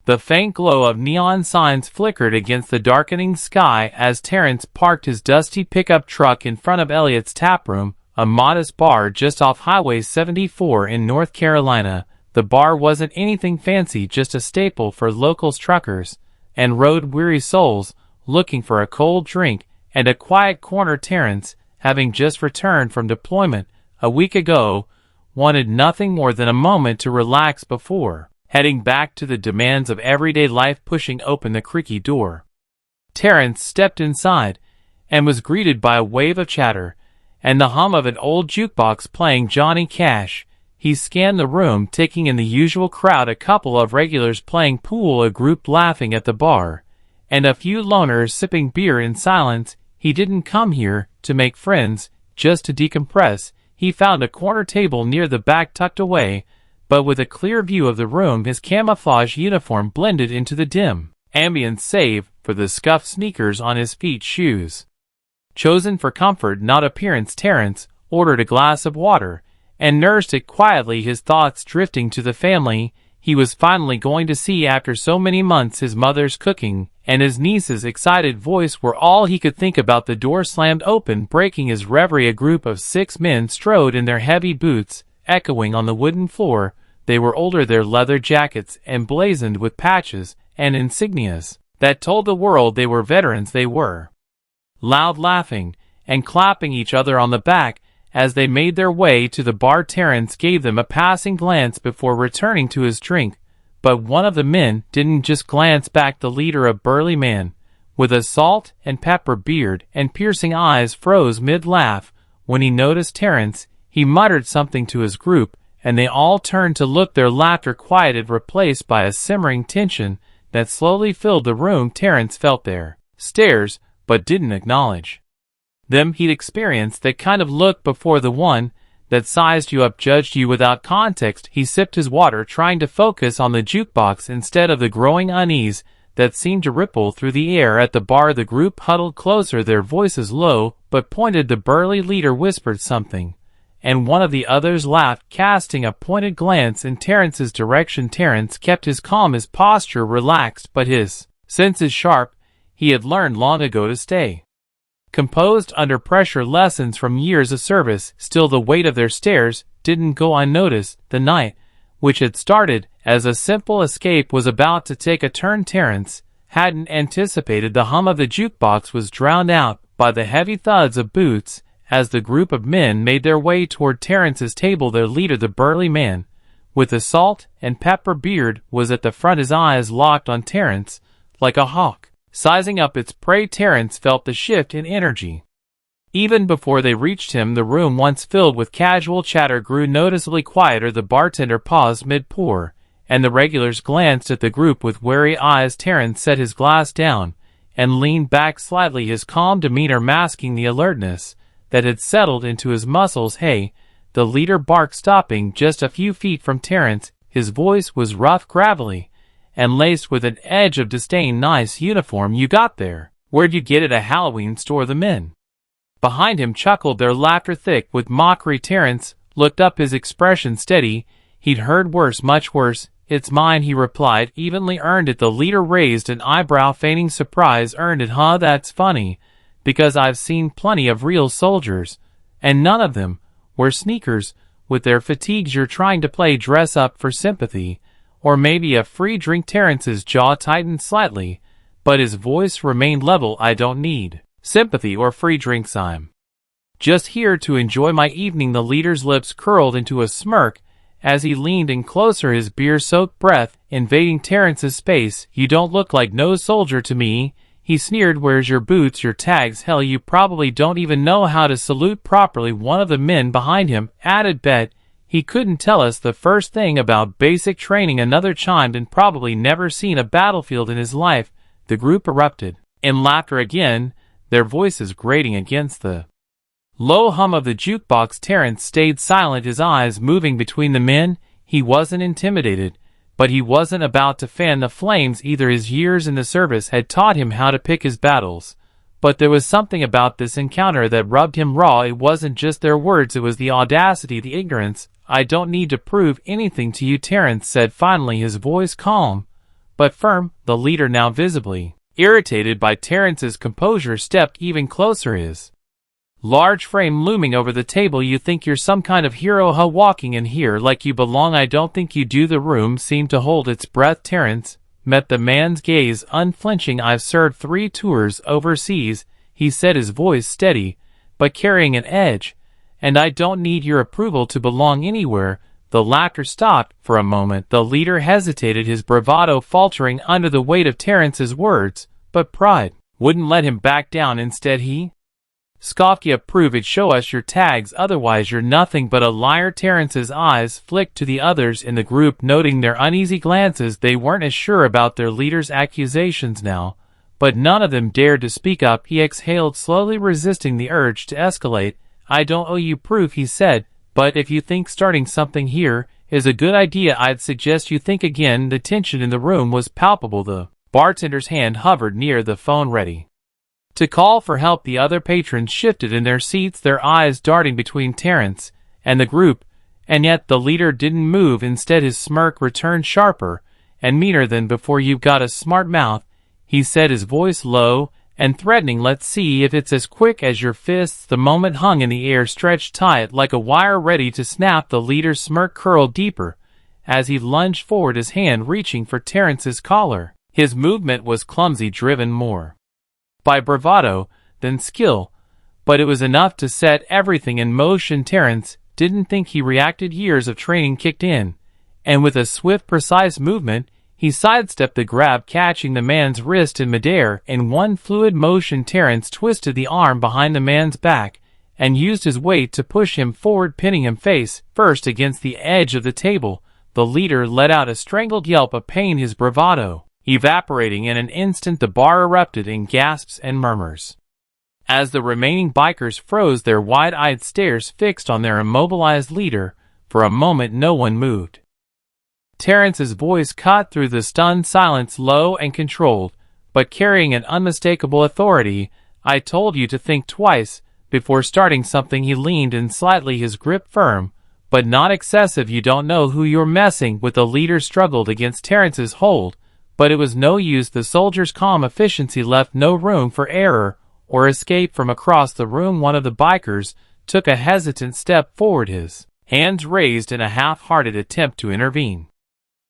The faint glow of neon signs flickered against the darkening sky as Terrence parked his dusty pickup truck in front of Elliot's Taproom, a modest bar just off Highway 74 in North Carolina. The bar wasn't anything fancy, just a staple for locals, truckers, and road-weary souls looking for a cold drink and a quiet corner. Terrence, having just returned from deployment a week ago, wanted nothing more than a moment to relax before heading back to the demands of everyday life. Pushing open the creaky door, Terrence stepped inside and was greeted by a wave of chatter and the hum of an old jukebox playing Johnny Cash. He scanned the room, taking in the usual crowd, a couple of regulars playing pool, a group laughing at the bar, and a few loners sipping beer in silence. He didn't come here to make friends, just to decompress. He found a corner table near the back, tucked away, but with a clear view of the room. His camouflage uniform blended into the dim ambience, save for the scuffed sneakers on his feet, shoes chosen for comfort, not appearance. Terrence ordered a glass of water and nursed it quietly, his thoughts drifting to the family he was finally going to see after so many months. His mother's cooking and his niece's excited voice were all he could think about. The door slammed open, breaking his reverie. A group of 6 men strode in, their heavy boots echoing on the wooden floor. They were older, their leather jackets emblazoned with patches and insignias that told the world they were veterans. They were loud, laughing and clapping each other on the back as they made their way to the bar. Terrence gave them a passing glance before returning to his drink, but one of the men didn't just glance back. The leader, a burly man with a salt and pepper beard and piercing eyes, froze mid-laugh when he noticed Terrence. He muttered something to his group, and they all turned to look, their laughter quieted, replaced by a simmering tension that slowly filled the room. Terrence felt their stares, but didn't acknowledge them. He'd experienced that kind of look before, the one that sized you up, judged you without context. He sipped his water, trying to focus on the jukebox instead of the growing unease that seemed to ripple through the air at the bar. The group huddled closer, their voices low but pointed. The burly leader whispered something, and one of the others laughed, casting a pointed glance in Terrence's direction. Terrence kept his calm, his posture relaxed, but his senses sharp. He had learned long ago to stay composed under pressure, lessons from years of service. Still, the weight of their stares didn't go unnoticed. The night, which had started as a simple escape, was about to take a turn. Terrence hadn't anticipated the hum of the jukebox was drowned out by the heavy thuds of boots as the group of men made their way toward Terrence's table. Their leader, the burly man with the salt and pepper beard, was at the front, his eyes locked on Terrence like a hawk sizing up its prey. Terrence felt the shift in energy. Even before they reached him, the room, once filled with casual chatter, grew noticeably quieter. The bartender paused mid-pour, and the regulars glanced at the group with wary eyes. Terrence set his glass down and leaned back slightly, his calm demeanor masking the alertness that had settled into his muscles. "Hey," the leader barked, stopping just a few feet from Terrence. His voice was rough, gravelly, and laced with an edge of disdain. "Nice uniform you got there. Where'd you get it? A Halloween store?" The men behind him chuckled, their laughter thick with mockery. Terrence looked up, his expression steady. He'd heard worse, much worse. "It's mine," he replied evenly. "Earned it." The leader raised an eyebrow, feigning surprise. "Earned it, huh? That's funny, because I've seen plenty of real soldiers, and none of them wear sneakers with their fatigues. You're trying to play dress up for sympathy, or maybe a free drink." Terrence's jaw tightened slightly, but his voice remained level. "I don't need sympathy or free drinks. I'm just here to enjoy my evening." The leader's lips curled into a smirk as he leaned in closer, his beer-soaked breath invading Terrence's space. "You don't look like no soldier to me," he sneered. "Where's your boots, your tags? Hell, you probably don't even know how to salute properly." One of the men behind him added, "Bet he couldn't tell us the first thing about basic training." Another chimed in, probably never seen a battlefield in his life. The group erupted in laughter again, their voices grating against the low hum of the jukebox. Terrence stayed silent, his eyes moving between the men. He wasn't intimidated, but he wasn't about to fan the flames either. His years in the service had taught him how to pick his battles, but there was something about this encounter that rubbed him raw. It wasn't just their words, it was the audacity, the ignorance. "I don't need to prove anything to you," Terrence said finally, his voice calm but firm. The leader, now visibly irritated by Terrence's composure, stepped even closer, his large frame looming over the table. "You think you're some kind of hero, huh? Walking in here like you belong? I don't think you do." The room seemed to hold its breath. Terrence met the man's gaze unflinching. "I've served 3 tours overseas," he said, his voice steady but carrying an edge, "and I don't need your approval to belong anywhere." The laughter stopped. For a moment the leader hesitated, his bravado faltering under the weight of Terrence's words, but pride wouldn't let him back down. Instead he scoffed. "You approve it? Show us your tags, otherwise you're nothing but a liar." Terrence's eyes flicked to the others in the group, noting their uneasy glances. They weren't as sure about their leader's accusations now, but none of them dared to speak up. He exhaled slowly, resisting the urge to escalate. "I don't owe you proof," he said, "but if you think starting something here is a good idea, I'd suggest you think again." The tension in the room was palpable. The bartender's hand hovered near the phone, ready to call for help. The other patrons shifted in their seats, their eyes darting between Terrence and the group, and yet the leader didn't move. Instead his smirk returned, sharper and meaner than before. "You've got a smart mouth," he said, his voice low and threatening. "Let's see if it's as quick as your fists." The moment hung in the air, stretched tight like a wire ready to snap. The leader's smirk curled deeper as he lunged forward, his hand reaching for Terrence's collar. His movement was clumsy, driven more by bravado than skill, but it was enough to set everything in motion. Terrence didn't think he reacted. Years of training kicked in, and with a swift, precise movement, he sidestepped the grab, catching the man's wrist in midair. In one fluid motion, Terrence twisted the arm behind the man's back and used his weight to push him forward, pinning him face first against the edge of the table. The leader let out a strangled yelp of pain, his bravado evaporating in an instant. The bar erupted in gasps and murmurs as the remaining bikers froze, their wide-eyed stares fixed on their immobilized leader. For a moment no one moved. Terrence's voice cut through the stunned silence, low and controlled, but carrying an unmistakable authority. "I told you to think twice before starting something." He leaned in slightly, his grip firm, but not excessive. "You don't know who you're messing with." The leader struggled against Terrence's hold, but it was no use. The soldier's calm efficiency left no room for error or escape. From across the room one of the bikers took a hesitant step forward, his hands raised in a half-hearted attempt to intervene.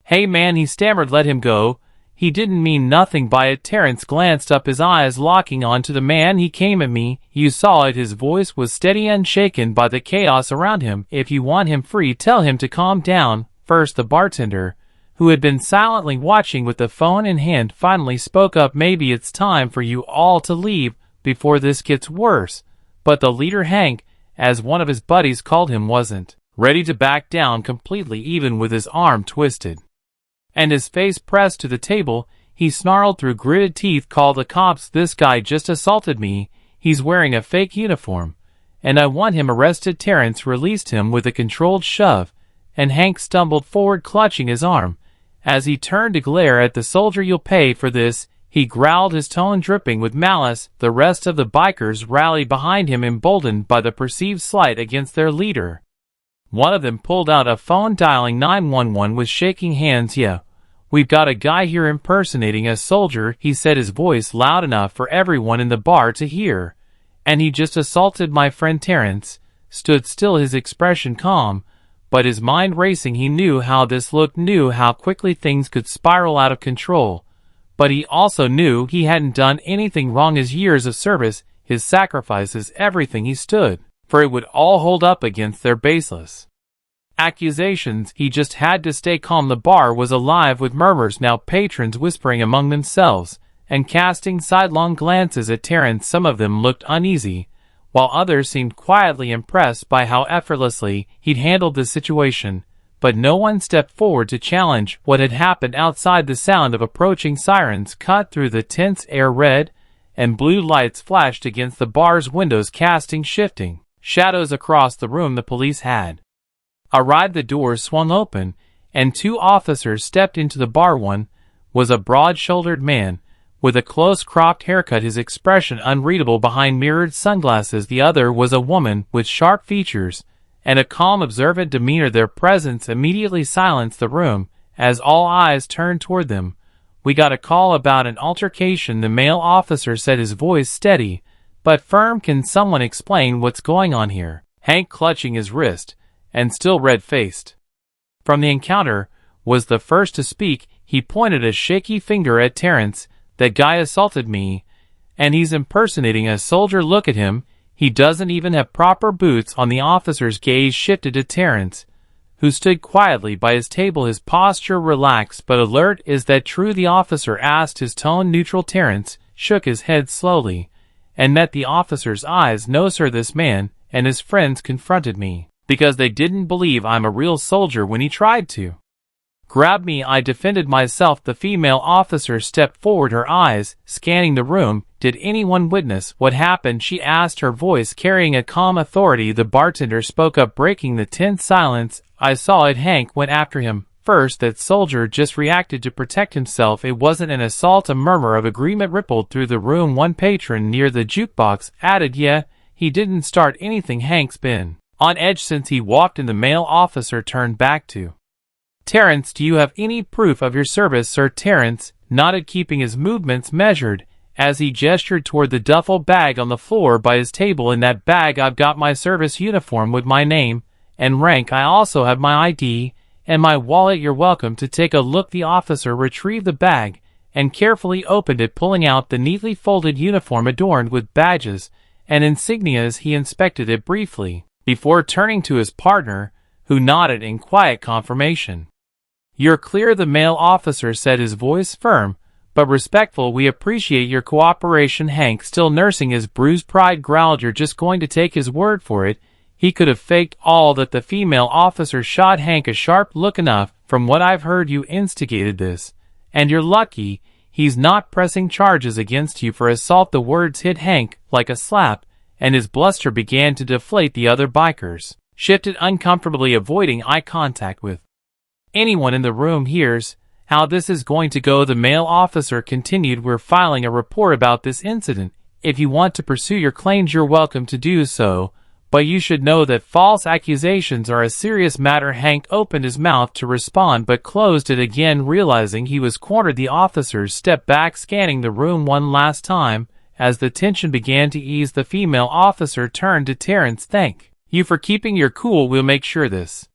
"Hey man," he stammered, "let him go. He didn't mean nothing by it." Terrence glanced up, his eyes locking onto the man. "He came at me. You saw it." His voice was steady, unshaken by the chaos around him. "If you want him free, tell him to calm down." First the bartender, who had been silently watching with the phone in hand, finally spoke up. "Maybe it's time for you all to leave before this gets worse." But the leader, Hank, as one of his buddies called him, wasn't ready to back down completely, even with his arm twisted and his face pressed to the table. He snarled through gritted teeth, "Call the cops. This guy just assaulted me. He's wearing a fake uniform, and I want him arrested." Terrence released him with a controlled shove, and Hank stumbled forward, clutching his arm. As he turned to glare at the soldier, "You'll pay for this," he growled, his tone dripping with malice. The rest of the bikers rallied behind him, emboldened by the perceived slight against their leader. One of them pulled out a phone, dialing 911 with shaking hands. "Yeah, we've got a guy here impersonating a soldier," he said, his voice loud enough for everyone in the bar to hear. "And he just assaulted my friend." Terrence stood still, his expression calm, but his mind racing. He knew how this looked, knew how quickly things could spiral out of control. But he also knew he hadn't done anything wrong. His years of service, his sacrifices, everything he stood for, it would all hold up against their baseless accusations. He just had to stay calm. The bar was alive with murmurs now, patrons whispering among themselves and casting sidelong glances at Terrence. Some of them looked uneasy, while others seemed quietly impressed by how effortlessly he'd handled the situation. But no one stepped forward to challenge what had happened. Outside, the sound of approaching sirens cut through the tense air. Red and blue lights flashed against the bar's windows, casting shifting shadows across the room. The police had arrived. The doors swung open, and 2 officers stepped into the bar. One was a broad-shouldered man with a close-cropped haircut, his expression unreadable behind mirrored sunglasses. The other was a woman with sharp features and a calm, observant demeanor. Their presence immediately silenced the room as all eyes turned toward them. "We got a call about an altercation," the male officer said, his voice steady but firm. "Can someone explain what's going on here?" Hank, clutching his wrist and still red-faced from the encounter, was the first to speak. He pointed a shaky finger at Terrence. "That guy assaulted me, and he's impersonating a soldier. Look at him. He doesn't even have proper boots on." The officer's gaze shifted to Terrence, who stood quietly by his table, his posture relaxed but alert. "Is that true?" the officer asked, his tone neutral. Terrence shook his head slowly and met the officer's eyes. "No, sir. This man and his friends confronted me because they didn't believe I'm a real soldier. When he tried to grab me, I defended myself." The female officer stepped forward, her eyes scanning the room. "Did anyone witness what happened?" she asked, her voice carrying a calm authority. The bartender spoke up, breaking the tense silence. "I saw it. Hank went after him first. That soldier just reacted to protect himself. It wasn't an assault." A murmur of agreement rippled through the room. One patron near the jukebox added, "Yeah, he didn't start anything. Hank's been on edge since he walked in." The male officer turned back to Terrence. "Do you have any proof of your service, sir?" Terrence nodded, keeping his movements measured as he gestured toward the duffel bag on the floor by his table. "In that bag I've got my service uniform with my name and rank. I also have my ID and my wallet. You're welcome to take a look." The officer retrieved the bag and carefully opened it, pulling out the neatly folded uniform adorned with badges and insignias. He inspected it briefly before turning to his partner, who nodded in quiet confirmation. "You're clear," the male officer said, his voice firm but respectful. "We appreciate your cooperation." Hank, still nursing his bruised pride, growled, "You're just going to take his word for it? He could have faked all that." The female officer shot Hank a sharp look. "Enough. From what I've heard, you instigated this, and you're lucky he's not pressing charges against you for assault." The words hit Hank like a slap, and his bluster began to deflate. The other bikers shifted uncomfortably, avoiding eye contact with anyone in the room. "Here's how this is going to go," the male officer continued. "We're filing a report about this incident. If you want to pursue your claims, you're welcome to do so, but you should know that false accusations are a serious matter." Hank opened his mouth to respond but closed it again, realizing he was cornered. The officers stepped back, scanning the room one last time. As the tension began to ease, the female officer turned to Terrence. "Thank you for keeping your cool. We'll make sure this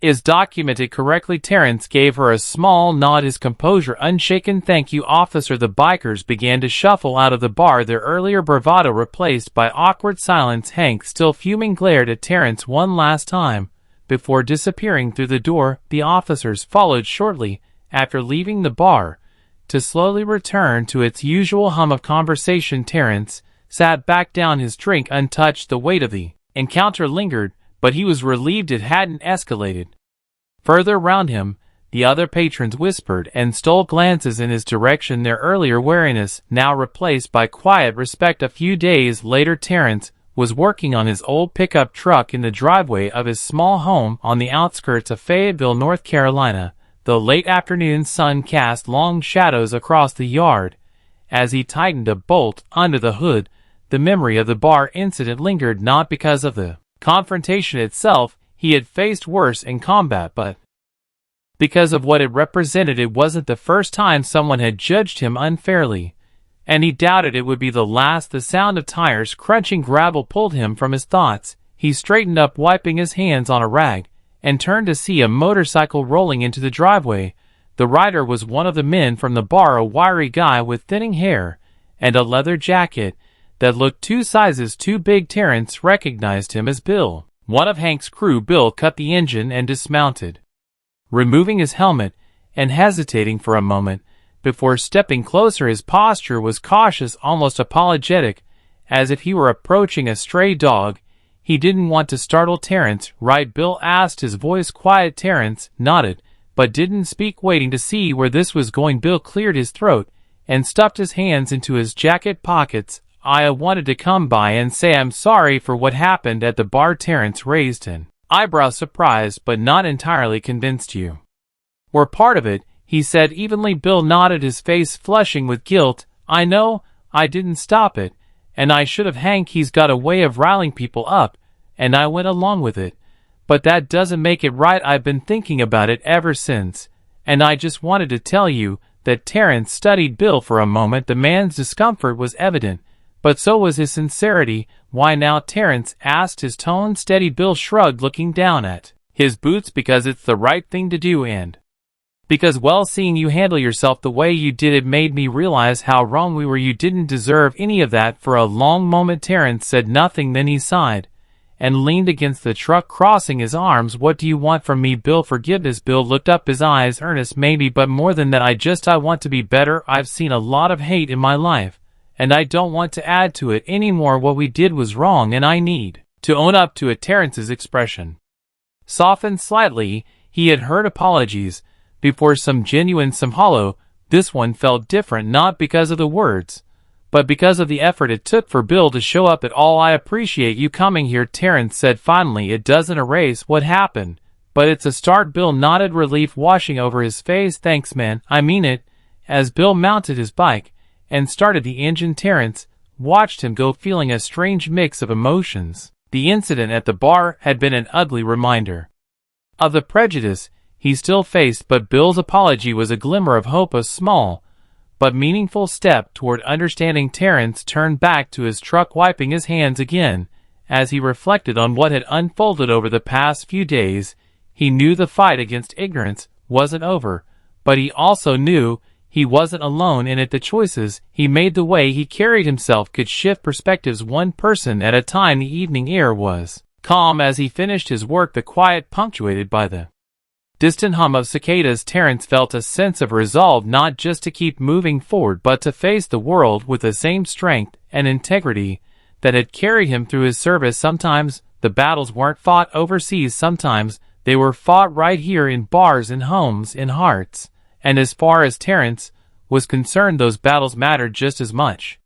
is documented correctly." Terrence gave her a small nod, his composure unshaken. "Thank you, officer." The bikers began to shuffle out of the bar, their earlier bravado replaced by awkward silence. Hank, still fuming, glared at Terrence one last time before disappearing through the door. The officers followed shortly after, leaving the bar to slowly return to its usual hum of conversation. Terrence sat back down, his drink untouched. The weight of the encounter lingered, but he was relieved it hadn't escalated further. Around him, the other patrons whispered and stole glances in his direction, their earlier wariness now replaced by quiet respect. A few days later, Terrence was working on his old pickup truck in the driveway of his small home on the outskirts of Fayetteville, North Carolina. The late afternoon sun cast long shadows across the yard as he tightened a bolt under the hood. The memory of the bar incident lingered, not because of the confrontation itself. He had faced worse in combat, but because of what it represented. It wasn't the first time someone had judged him unfairly, and he doubted it would be the last. The sound of tires crunching gravel pulled him from his thoughts. He straightened up, wiping his hands on a rag, and turned to see a motorcycle rolling into the driveway. The rider was one of the men from the bar, a wiry guy with thinning hair and a leather jacket that looked 2 sizes too big. Terrence recognized him as Bill, one of Hank's crew. Bill cut the engine and dismounted, removing his helmet and hesitating for a moment before stepping closer. His posture was cautious, almost apologetic, as if he were approaching a stray dog. He didn't want to startle Terrence. "Right?" Bill asked, his voice quiet. Terrence nodded, but didn't speak, waiting to see where this was going. Bill cleared his throat and stuffed his hands into his jacket pockets. "I wanted to come by and say I'm sorry for what happened at the bar." Terrence raised an eyebrow, surprised but not entirely convinced. "You were part of it," he said evenly. Bill nodded, his face flushing with guilt. "I know I didn't stop it, and I should have. Hank, he's got a way of riling people up, and I went along with it. But that doesn't make it right. I've been thinking about it ever since, and I just wanted to tell you that Terence studied Bill for a moment. The man's discomfort was evident, but so was his sincerity. "Why now, Terence?" asked. His tone steady. Bill shrugged, looking down at his boots. "Because it's the right thing to do, and because, well, seeing you handle yourself the way you did, it made me realize how wrong we were. You didn't deserve any of that." For a long moment Terence said nothing, then he sighed and leaned against the truck, crossing his arms. "What do you want from me, Bill?" "Forgiveness." Bill looked up, his eyes earnest. "Maybe, but more than that, I want to be better. I've seen a lot of hate in my life, and I don't want to add to it anymore. What we did was wrong, and I need to own up to it." Terence's expression softened slightly. He had heard apologies before, some genuine, some hollow. This one felt different, not because of the words, but because of the effort it took for Bill to show up at all. "I appreciate you coming here," Terence said finally. "It doesn't erase what happened, but it's a start." Bill nodded, relief washing over his face. "Thanks, man. I mean it." As Bill mounted his bike and started the engine, Terence watched him go, feeling a strange mix of emotions. The incident at the bar had been an ugly reminder of the prejudice he still faced, but Bill's apology was a glimmer of hope, a small but meaningful step toward understanding. Terence turned back to his truck, wiping his hands again. As he reflected on what had unfolded over the past few days, he knew the fight against ignorance wasn't over, but he also knew he wasn't alone in it. The choices he made, the way he carried himself, could shift perspectives one person at a time. The evening air was calm as he finished his work, the quiet punctuated by the distant hum of cicadas. Terence felt a sense of resolve, not just to keep moving forward, but to face the world with the same strength and integrity that had carried him through his service. Sometimes the battles weren't fought overseas, sometimes they were fought right here in bars, in homes, in hearts. And as far as Terence was concerned, those battles mattered just as much.